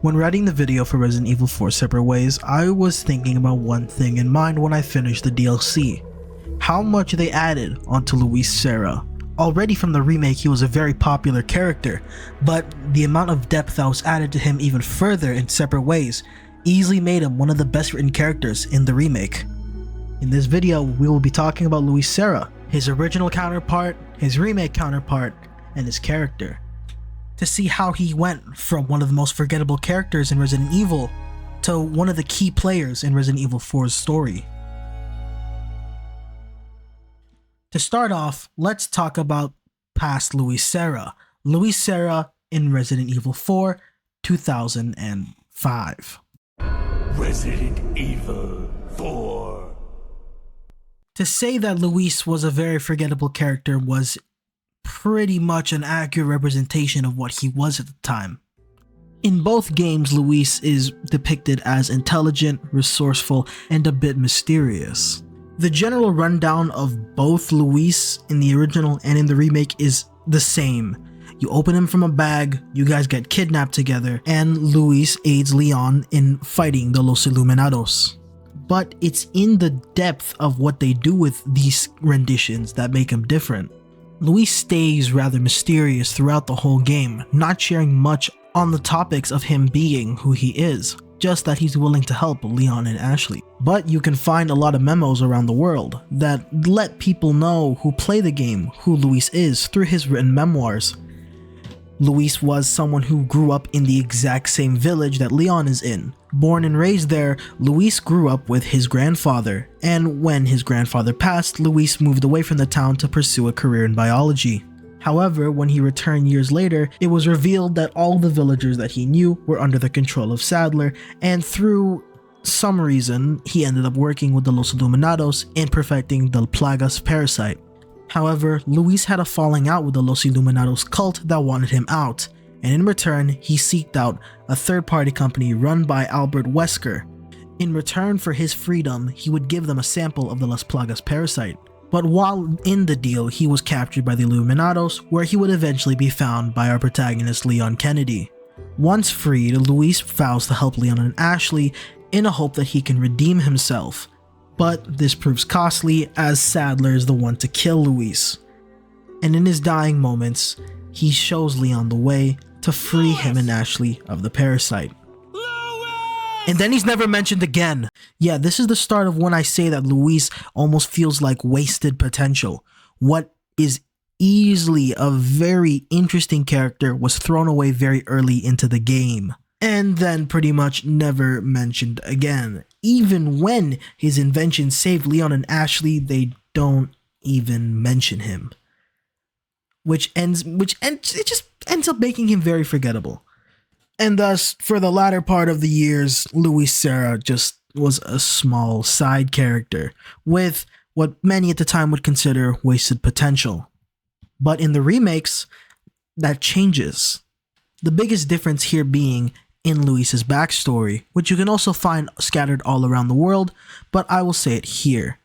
When writing the video for Resident Evil 4 Separate Ways, I was thinking about one thing in mind when I finished the DLC. How much they added onto Luis Sera. Already from the remake he was a very popular character, but the amount of depth that was added to him even further in Separate Ways easily made him one of the best written characters in the remake. In this video, we will be talking about Luis Sera, his original counterpart, his remake counterpart, and his character, to see how he went from one of the most forgettable characters in Resident Evil to one of the key players in Resident Evil 4's story. To start off, let's talk about past Luis Sera. Luis Sera in Resident Evil 4, 2005. Resident Evil 4. To say that Luis was a very forgettable character was pretty much an accurate representation of what he was at the time. In both games, Luis is depicted as intelligent, resourceful, and a bit mysterious. The general rundown of both Luis in the original and in the remake is the same. You open him from a bag, you guys get kidnapped together, and Luis aids Leon in fighting the Los Illuminados. But it's in the depth of what they do with these renditions that make him different. Luis stays rather mysterious throughout the whole game, not sharing much on the topics of him being who he is, just that he's willing to help Leon and Ashley. But you can find a lot of memos around the world that let people know who play the game who Luis is through his written memoirs. Luis was someone who grew up in the exact same village that Leon is in. Born and raised there, Luis grew up with his grandfather, and when his grandfather passed, Luis moved away from the town to pursue a career in biology. However, when he returned years later, it was revealed that all the villagers that he knew were under the control of Sadler, and through some reason, he ended up working with the Los Illuminados in perfecting the Plagas parasite. However, Luis had a falling out with the Los Illuminados cult that wanted him out, and in return, he seeked out a third-party company run by Albert Wesker. In return for his freedom, he would give them a sample of the Las Plagas parasite. But while in the deal, he was captured by the Illuminados, where he would eventually be found by our protagonist Leon Kennedy. Once freed, Luis vows to help Leon and Ashley in a hope that he can redeem himself. But this proves costly, as Sadler is the one to kill Luis. And in his dying moments, he shows Leon the way to free him and Ashley of the parasite. And then he's never mentioned again. Yeah, this is the start of when I say that Luis almost feels like wasted potential. What is easily a very interesting character was thrown away very early into the game, and then pretty much never mentioned again. Even when his invention saved Leon and Ashley, they don't even mention him. It just ends up making him very forgettable. And thus, for the latter part of the years, Luis Sera just was a small side character with what many at the time would consider wasted potential. But in the remakes, that changes. The biggest difference here being in Luis's backstory, which you can also find scattered all around the world, but I will say it here.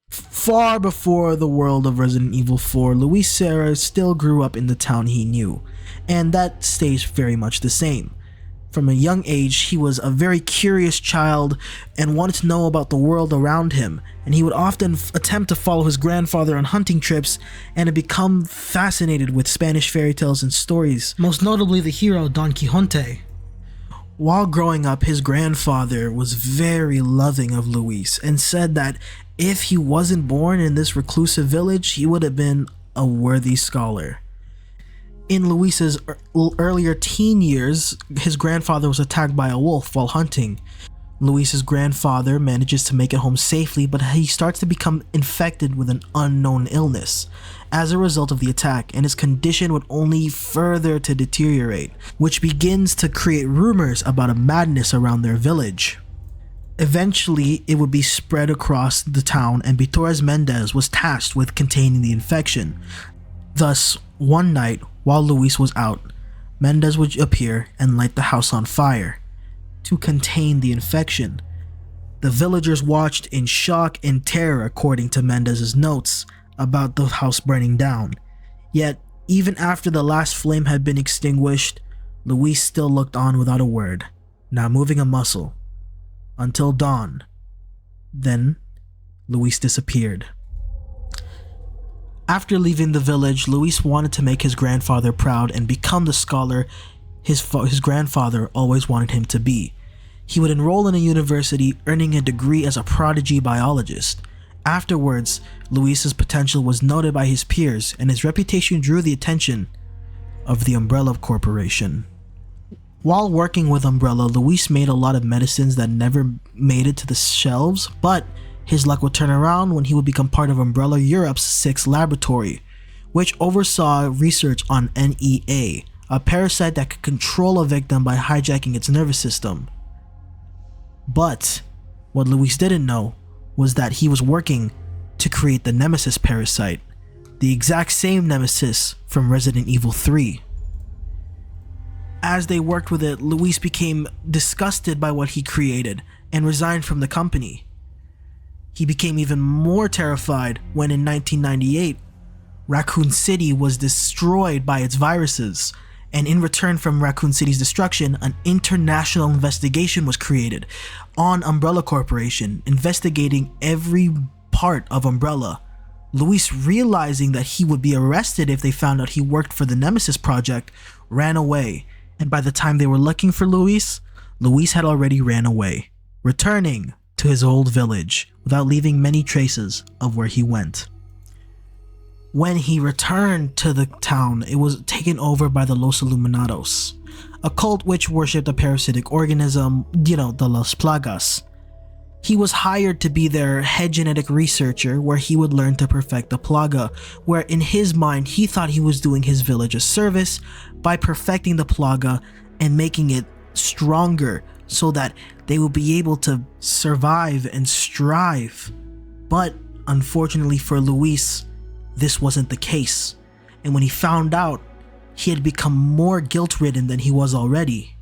Far before the world of Resident Evil 4, Luis Sera still grew up in the town he knew, and that stays very much the same. From a young age, he was a very curious child and wanted to know about the world around him, and he would often attempt to follow his grandfather on hunting trips and had become fascinated with Spanish fairy tales and stories, most notably the hero Don Quixote. While growing up, his grandfather was very loving of Luis and said that if he wasn't born in this reclusive village, he would have been a worthy scholar. In Luis's earlier teen years, his grandfather was attacked by a wolf while hunting. Luis's grandfather manages to make it home safely, but he starts to become infected with an unknown illness as a result of the attack, and his condition would only further to deteriorate, which begins to create rumors about a madness around their village. Eventually, it would be spread across the town, and Torres Mendez was tasked with containing the infection. Thus, one night, while Luis was out, Mendez would appear and light the house on fire to contain the infection. The villagers watched in shock and terror, according to Mendez's notes about the house burning down. Yet, even after the last flame had been extinguished, Luis still looked on without a word, not moving a muscle, until dawn. Then, Luis disappeared. After leaving the village, Luis wanted to make his grandfather proud and become the scholar his grandfather always wanted him to be. He would enroll in a university, earning a degree as a prodigy biologist. Afterwards, Luis's potential was noted by his peers, and his reputation drew the attention of the Umbrella Corporation. While working with Umbrella, Luis made a lot of medicines that never made it to the shelves, but his luck would turn around when he would become part of Umbrella Europe's 6th laboratory, which oversaw research on NEA, a parasite that could control a victim by hijacking its nervous system. But what Luis didn't know was that he was working to create the Nemesis parasite, the exact same Nemesis from Resident Evil 3. As they worked with it, Luis became disgusted by what he created and resigned from the company. He became even more terrified when in 1998, Raccoon City was destroyed by its viruses, and in return from Raccoon City's destruction, an international investigation was created on Umbrella Corporation, investigating every part of Umbrella. Luis, realizing that he would be arrested if they found out he worked for the Nemesis Project, ran away, and by the time they were looking for Luis had already ran away, returning to his old village without leaving many traces of where he went. When he returned to the town, it was taken over by the Los Illuminados, a cult which worshipped a parasitic organism, the Las Plagas. He was hired to be their head genetic researcher, where he would learn to perfect the plaga, where in his mind he thought he was doing his village a service by perfecting the plaga and making it stronger so that they would be able to survive and strive. But unfortunately for Luis, this wasn't the case, and when he found out, he had become more guilt-ridden than he was already,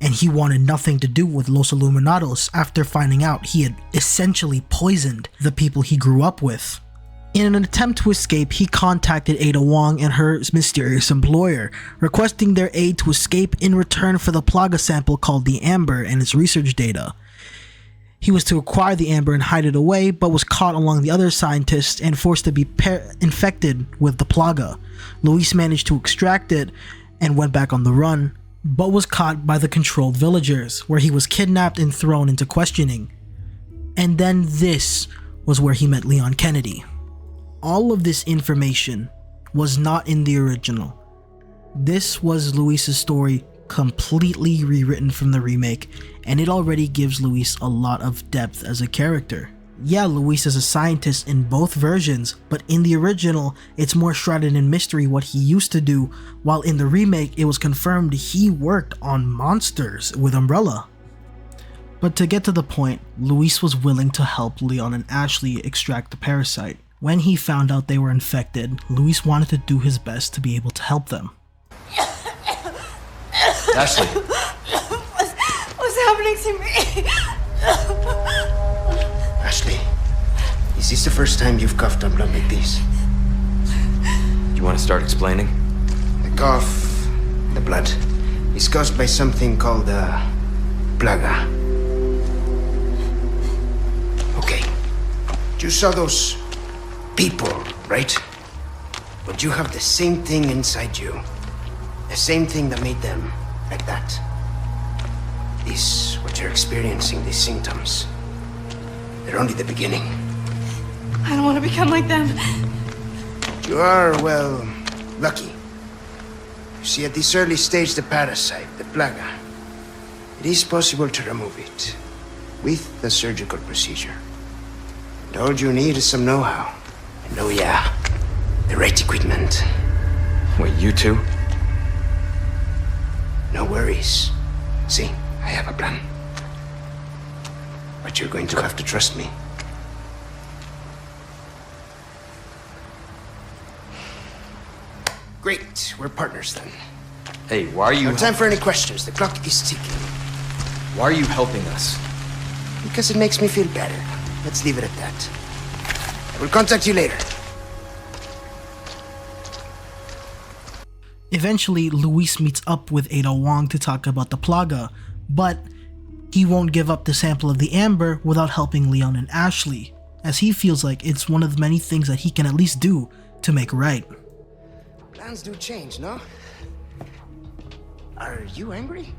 and he wanted nothing to do with Los Illuminados after finding out he had essentially poisoned the people he grew up with. In an attempt to escape, he contacted Ada Wong and her mysterious employer, requesting their aid to escape in return for the plaga sample called the Amber and its research data. He was to acquire the Amber and hide it away, but was caught along the other scientists and forced to be infected with the plaga. Luis managed to extract it and went back on the run, but was caught by the controlled villagers, where he was kidnapped and thrown into questioning. And then this was where he met Leon Kennedy. All of this information was not in the original. This was Luis's story completely rewritten from the remake, and it already gives Luis a lot of depth as a character. Yeah, Luis is a scientist in both versions, but in the original, it's more shrouded in mystery what he used to do, while in the remake, it was confirmed he worked on monsters with Umbrella. But to get to the point, Luis was willing to help Leon and Ashley extract the parasite. When he found out they were infected, Luis wanted to do his best to be able to help them. Ashley. What's happening to me? Ashley, is this the first time you've coughed up blood like this? You want to start explaining? The cough, the blood, is caused by something called plaga. Okay, you saw those people, right? But you have the same thing inside you. The same thing that made them like that. This, what you're experiencing, these symptoms, they're only the beginning. I don't want to become like them. You are, well, lucky. You see, at this early stage, the parasite, the plaga, it is possible to remove it with a surgical procedure. And all you need is some know-how. And oh yeah, the right equipment. Wait, you two? No worries. See, I have a plan. But you're going to have to trust me. Great, we're partners then. Hey, why are you... No time for any questions. The clock is ticking. Why are you helping us? Because it makes me feel better. Let's leave it at that. I will contact you later. Eventually, Luis meets up with Ada Wong to talk about the plaga, but he won't give up the sample of the amber without helping Leon and Ashley, as he feels like it's one of the many things that he can at least do to make right. Plans do change, no? Are you angry?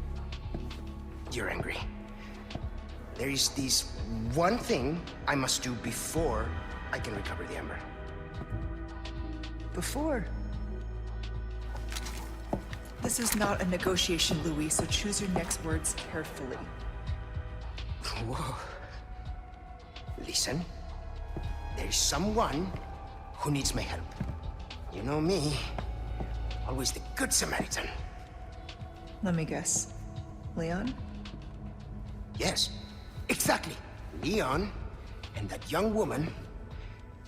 You're angry. There is this one thing I must do before I can recover the amber. Before. This is not a negotiation, Luis, so choose your next words carefully. Whoa. Listen, there's someone who needs my help. You know me, always the good Samaritan. Let me guess. Leon? Yes, exactly. Leon and that young woman,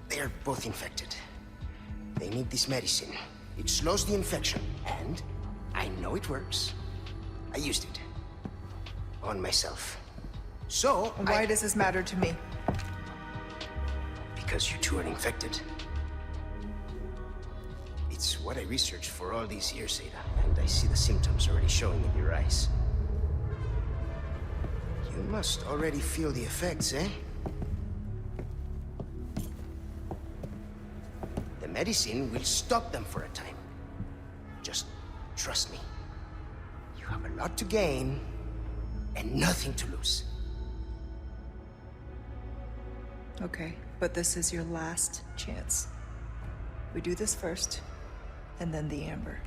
they're both infected. They need this medicine. It slows the infection, and I know it works. I used it on myself. So, Why does this matter to me? Because you two are infected. It's what I researched for all these years, Ada, and I see the symptoms already showing in your eyes. You must already feel the effects, eh? The medicine will stop them for a time. Just trust me. You have a lot to gain and nothing to lose. Okay, but this is your last chance. We do this first, and then the amber.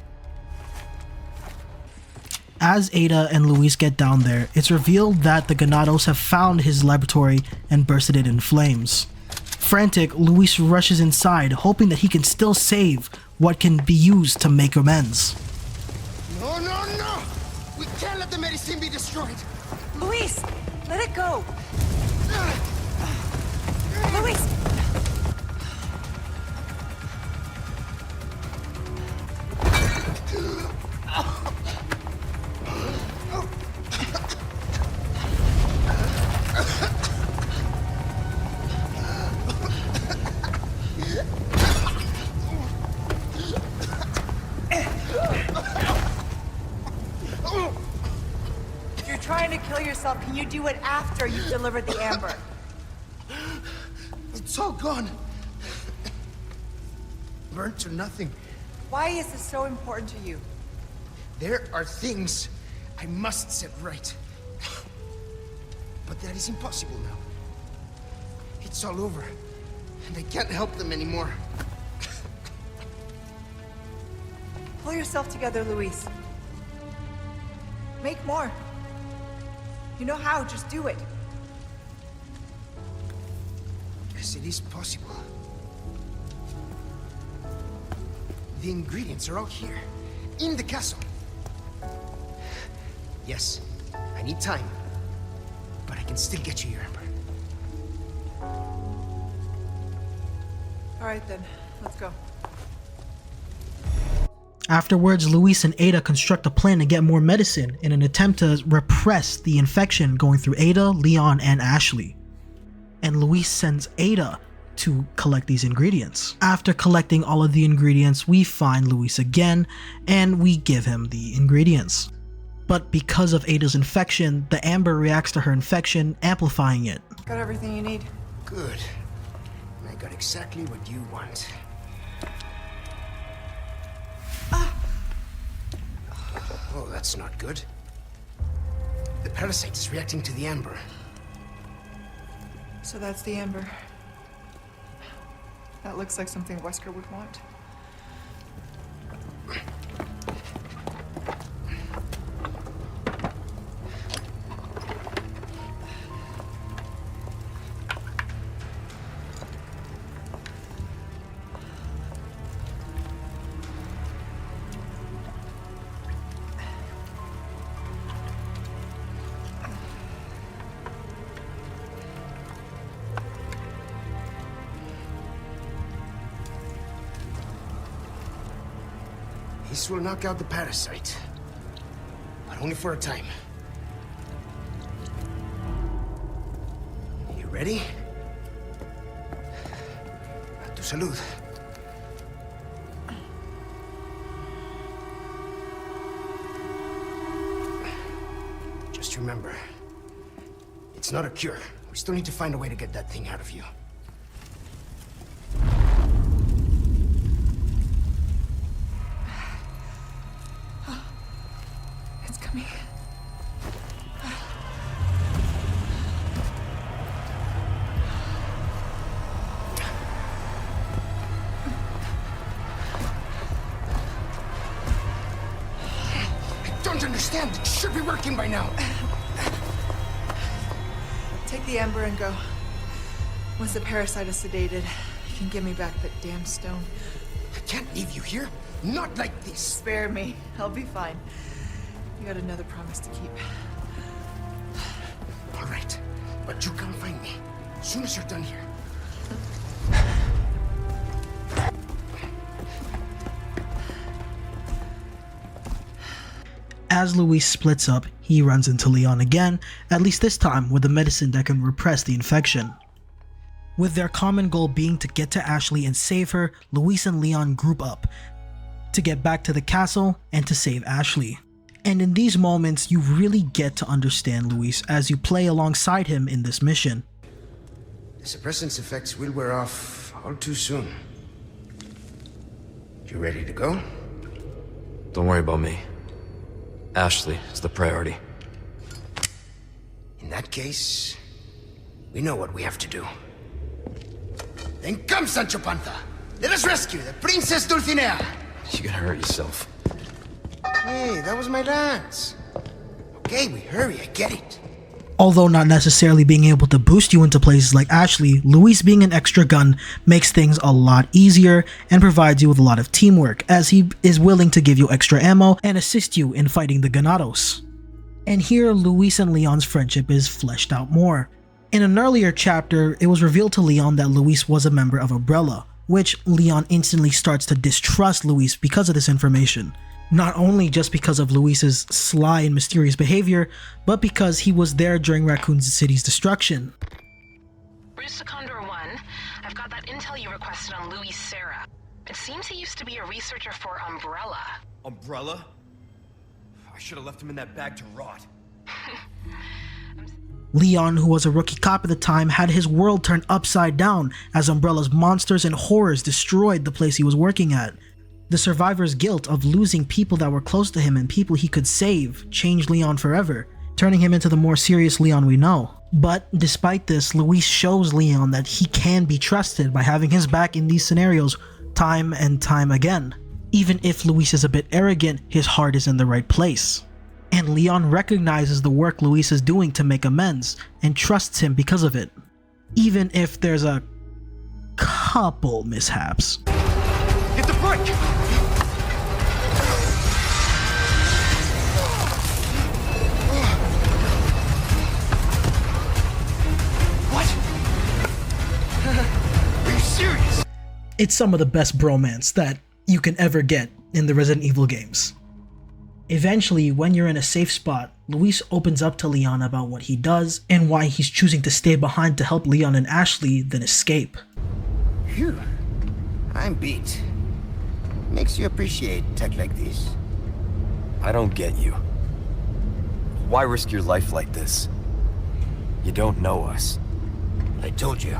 As Ada and Luis get down there, it's revealed that the Ganados have found his laboratory and bursted it in flames. Frantic, Luis rushes inside, hoping that he can still save what can be used to make amends. No, no, no! We can't let the medicine be destroyed! Luis! Let it go! Luis! If you're trying to kill yourself, can you do it after you've delivered the amber? It's all gone. Burnt to nothing. Why is this so important to you? There are things I must set right. But that is impossible now. It's all over, and I can't help them anymore. Pull yourself together, Luis. Make more. You know how, just do it. Yes, it is possible. The ingredients are all here, in the castle. Yes, I need time, but I can still get you your amber. All right then, let's go. Afterwards, Luis and Ada construct a plan to get more medicine in an attempt to repress the infection going through Ada, Leon, and Ashley. And Luis sends Ada to collect these ingredients. After collecting all of the ingredients, we find Luis again, and we give him the ingredients. But because of Ada's infection, the amber reacts to her infection, amplifying it. Got everything you need. Good. I got exactly what you want. Oh, that's not good. The parasite is reacting to the amber. So that's the amber. That looks like something Wesker would want. This will knock out the parasite. But only for a time. You ready? A tu salud. remember. It's not a cure. We still need to find a way to get that thing out of you. It's coming. I don't understand. It should be working by now. Take the ember and go. Once the parasite is sedated, you can give me back that damn stone. I can't leave you here. Not like this. Spare me. I'll be fine. You got another promise to keep. All right, but you come find me as soon as you're done here. As Luis splits up, he runs into Leon again, at least this time with a medicine that can repress the infection. With their common goal being to get to Ashley and save her, Luis and Leon group up to get back to the castle and to save Ashley. And in these moments, you really get to understand Luis as you play alongside him in this mission. The suppressant's effects will wear off all too soon. You ready to go? Don't worry about me. Ashley is the priority. In that case, we know what we have to do. Then come, Sancho Panza! Let us rescue the Princess Dulcinea! You're gonna hurt yourself. Hey, that was my lance. Okay, we hurry, I get it. Although not necessarily being able to boost you into places like Ashley, Luis being an extra gun makes things a lot easier and provides you with a lot of teamwork, as he is willing to give you extra ammo and assist you in fighting the Ganados. And here, Luis and Leon's friendship is fleshed out more. In an earlier chapter, it was revealed to Leon that Luis was a member of Umbrella, which Leon instantly starts to distrust Luis because of this information. Not only just because of Luis's sly and mysterious behavior, but because he was there during Raccoon City's destruction. Bruce Condor 1, I've got that intel you requested on Luis Sera. It seems he used to be a researcher for Umbrella. Umbrella? I should have left him in that bag to rot. Leon, who was a rookie cop at the time, had his world turned upside down as Umbrella's monsters and horrors destroyed the place he was working at. The survivor's guilt of losing people that were close to him and people he could save changed Leon forever, turning him into the more serious Leon we know. But despite this, Luis shows Leon that he can be trusted by having his back in these scenarios time and time again. Even if Luis is a bit arrogant, his heart is in the right place. And Leon recognizes the work Luis is doing to make amends and trusts him because of it, even if there's a couple mishaps. Hit the brake! Are you serious? It's some of the best bromance that you can ever get in the Resident Evil games. Eventually, when you're in a safe spot, Luis opens up to Leon about what he does and why he's choosing to stay behind to help Leon and Ashley than escape. Phew. I'm beat. Makes you appreciate tech like this. I don't get you. Why risk your life like this? You don't know us. I told you.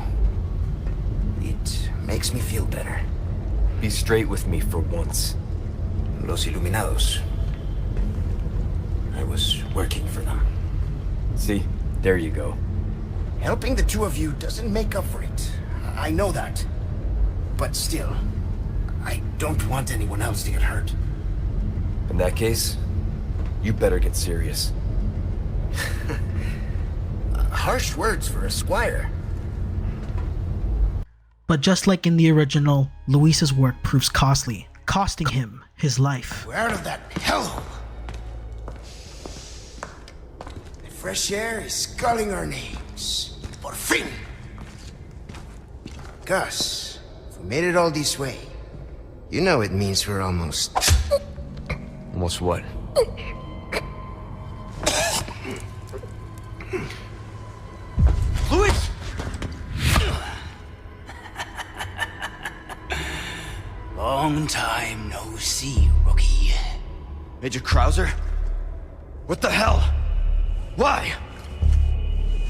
It makes me feel better. Be straight with me for once. Los Iluminados. I was working for them. See? There you go. Helping the two of you doesn't make up for it. I know that. But still, I don't want anyone else to get hurt. In that case, you better get serious. Harsh words for a squire. But just like in the original, Luis's work proves costly, costing him his life. We're out of that hellhole. The fresh air is calling our names. Por fin! Gus, if we made it all this way, you know it means we're almost... Almost what? Luis! Long time no see, rookie. Major Krauser? What the hell? Why?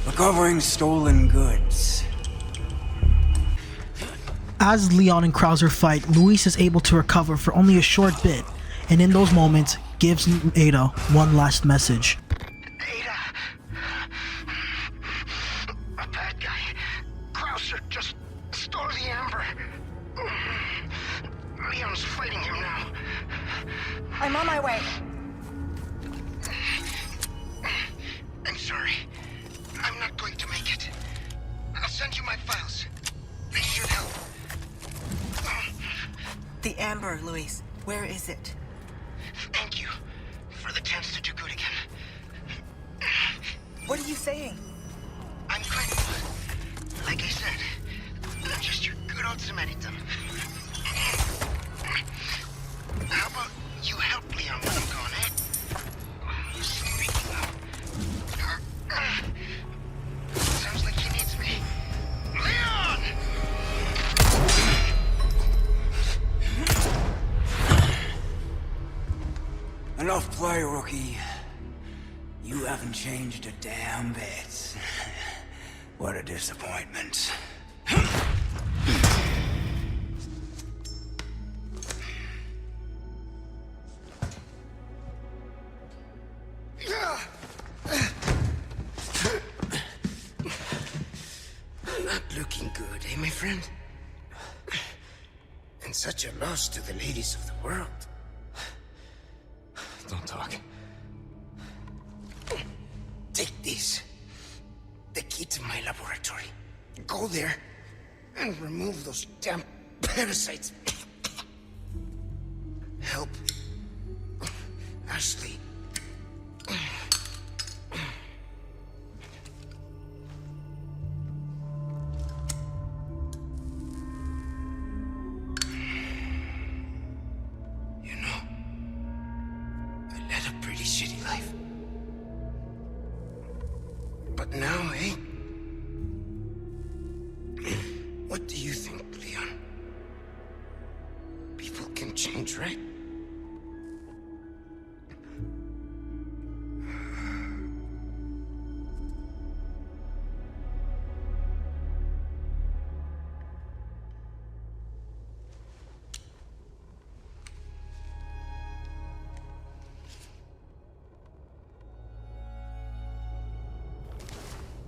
Recovering stolen goods. As Leon and Krauser fight, Luis is able to recover for only a short bit, and in those moments gives Ada one last message. Ada! A bad guy. Krauser just stole the amber. Leon's fighting him now. I'm on my way. I'm sorry. I'm not going to make it. I'll send you my files. They should help. The amber, Luis. Where is it? Thank you for the chance to do good again. What are you saying? I'm grateful. Like I said, I'm just your good old Samaritan. How about you help Leon when I'm gone, eh? Speaking of... sounds like he needs me. Leon! Enough play, rookie. You haven't changed a damn bit. What a disappointment. Not looking good, eh, my friend? And such a loss to the ladies of the world. Don't talk. Take this. The key to my laboratory. Go there and remove those damn parasites. Help Ashley. You know, I led a pretty shitty life. But now, eh? What do you think, Leon? People can change, right?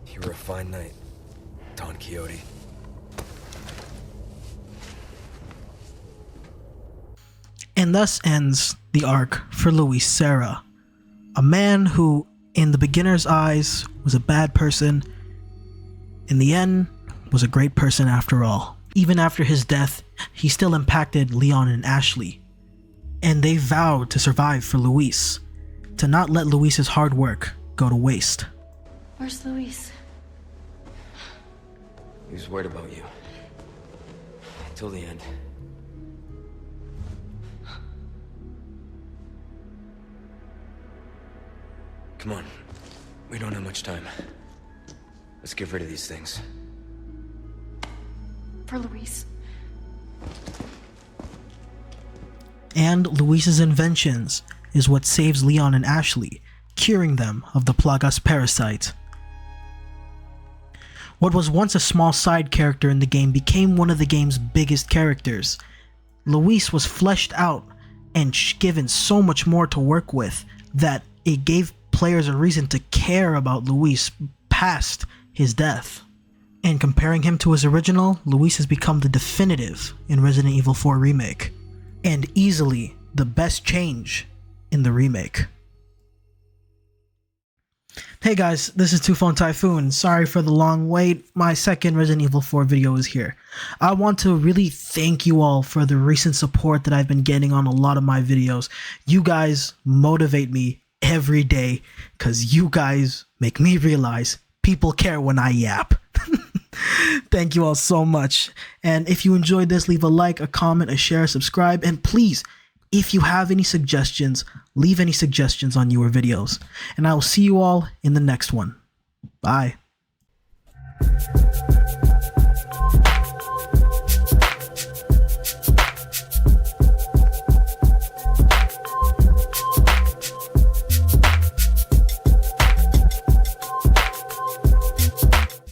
You were a fine knight, Don Quixote. And thus ends the arc for Luis Sera, a man who, in the beginner's eyes, was a bad person, in the end, was a great person after all. Even after his death, he still impacted Leon and Ashley, and they vowed to survive for Luis, to not let Luis's hard work go to waste. Where's Luis? He was worried about you. Till the end. Come on. We don't have much time. Let's get rid of these things. For Luis. And Luis's inventions is what saves Leon and Ashley, curing them of the Plagas parasite. What was once a small side character in the game became one of the game's biggest characters. Luis was fleshed out and given so much more to work with that it gave players a reason to care about Luis past his death. And comparing him to his original, Luis has become the definitive in Resident Evil 4 Remake, and easily the best change in the remake. Hey guys, this is Two Phone Typhoon. Sorry for the long wait. My second Resident Evil 4 video is here. I want to really thank you all for the recent support that I've been getting on a lot of my videos. You guys motivate me every day because you guys make me realize people care when I yap. Thank you all so much. And if you enjoyed this, leave a like, a comment, a share, subscribe, and please, if you have any suggestions, leave any suggestions on your videos. And I will see you all in the next one. Bye.